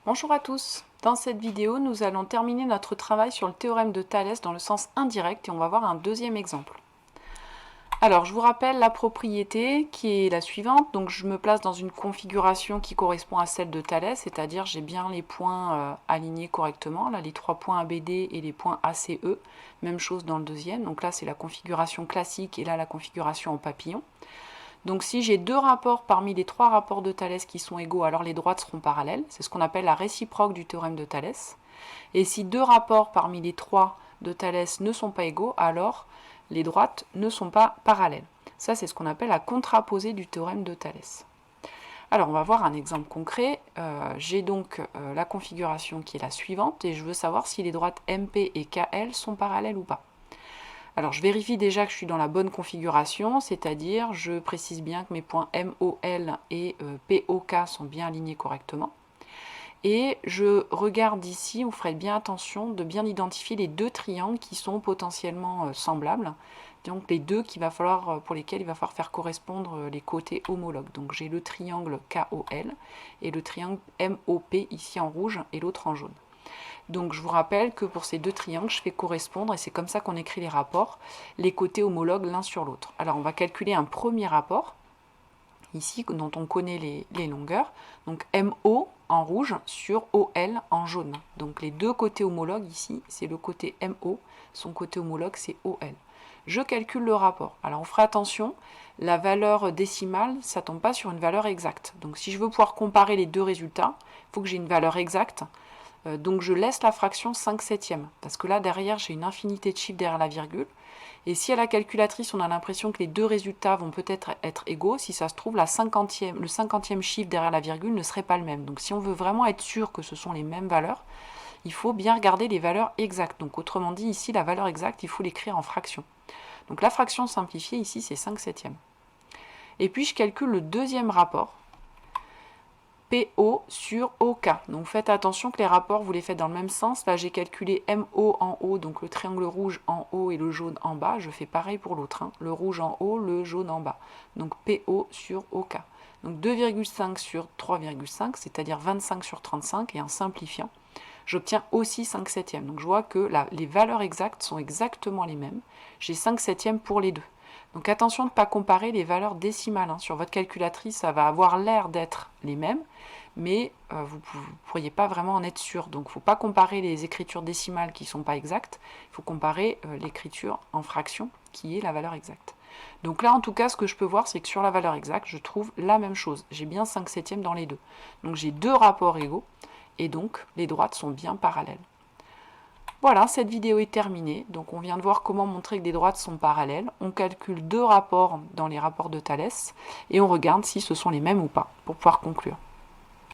Bonjour à tous. Dans cette vidéo, nous allons terminer notre travail sur le théorème de Thalès dans le sens indirect et on va voir un deuxième exemple. Alors, je vous rappelle la propriété qui est la suivante. Donc, je me place dans une configuration qui correspond à celle de Thalès, c'est-à-dire j'ai bien les points alignés correctement. Là, les trois points ABD et les points ACE. Même chose dans le deuxième. Donc là, c'est la configuration classique et là, la configuration en papillon. Donc si j'ai deux rapports parmi les trois rapports de Thalès qui sont égaux, alors les droites seront parallèles. C'est ce qu'on appelle la réciproque du théorème de Thalès. Et si deux rapports parmi les trois de Thalès ne sont pas égaux, alors les droites ne sont pas parallèles. Ça, c'est ce qu'on appelle la contraposée du théorème de Thalès. Alors, on va voir un exemple concret. J'ai donc la configuration qui est la suivante et je veux savoir si les droites MP et KL sont parallèles ou pas. Alors je vérifie déjà que je suis dans la bonne configuration, c'est-à-dire je précise bien que mes points MOL et POK sont bien alignés correctement. Et je regarde ici, vous ferez bien attention de bien identifier les deux triangles qui sont potentiellement semblables. Donc les deux pour lesquels il va falloir faire correspondre les côtés homologues. Donc j'ai le triangle KOL et le triangle MOP ici en rouge et l'autre en jaune. Donc je vous rappelle que pour ces deux triangles, je fais correspondre, et c'est comme ça qu'on écrit les rapports, les côtés homologues l'un sur l'autre. Alors on va calculer un premier rapport, ici, dont on connaît les longueurs. Donc MO en rouge sur OL en jaune. Donc les deux côtés homologues ici, c'est le côté MO, son côté homologue c'est OL. Je calcule le rapport. Alors on fera attention, la valeur décimale, ça ne tombe pas sur une valeur exacte. Donc si je veux pouvoir comparer les deux résultats, il faut que j'ai une valeur exacte. Donc je laisse la fraction 5/7, parce que là derrière j'ai une infinité de chiffres derrière la virgule, et si à la calculatrice on a l'impression que les deux résultats vont peut-être être égaux, si ça se trouve le 50e chiffre derrière la virgule ne serait pas le même. Donc si on veut vraiment être sûr que ce sont les mêmes valeurs, il faut bien regarder les valeurs exactes. Donc autrement dit, ici la valeur exacte, il faut l'écrire en fraction. Donc la fraction simplifiée ici c'est 5/7. Et puis je calcule le deuxième rapport, PO sur OK. Donc faites attention que les rapports, vous les faites dans le même sens. Là, j'ai calculé MO en haut, donc le triangle rouge en haut et le jaune en bas. Je fais pareil pour l'autre. Le rouge en haut, le jaune en bas. Donc PO sur OK. Donc 2,5 sur 3,5, c'est-à-dire 25 sur 35. Et en simplifiant, j'obtiens aussi 5/7. Donc je vois que les valeurs exactes sont exactement les mêmes. J'ai 5/7 pour les deux. Donc attention de ne pas comparer les valeurs décimales. Sur votre calculatrice, ça va avoir l'air d'être les mêmes, mais vous ne pourriez pas vraiment en être sûr. Donc il ne faut pas comparer les écritures décimales qui ne sont pas exactes, il faut comparer l'écriture en fraction qui est la valeur exacte. Donc là, en tout cas, ce que je peux voir, c'est que sur la valeur exacte, je trouve la même chose. J'ai bien 5/7 dans les deux. Donc j'ai deux rapports égaux, et donc les droites sont bien parallèles. Voilà, cette vidéo est terminée. Donc on vient de voir comment montrer que des droites sont parallèles. On calcule deux rapports dans les rapports de Thalès et on regarde si ce sont les mêmes ou pas pour pouvoir conclure.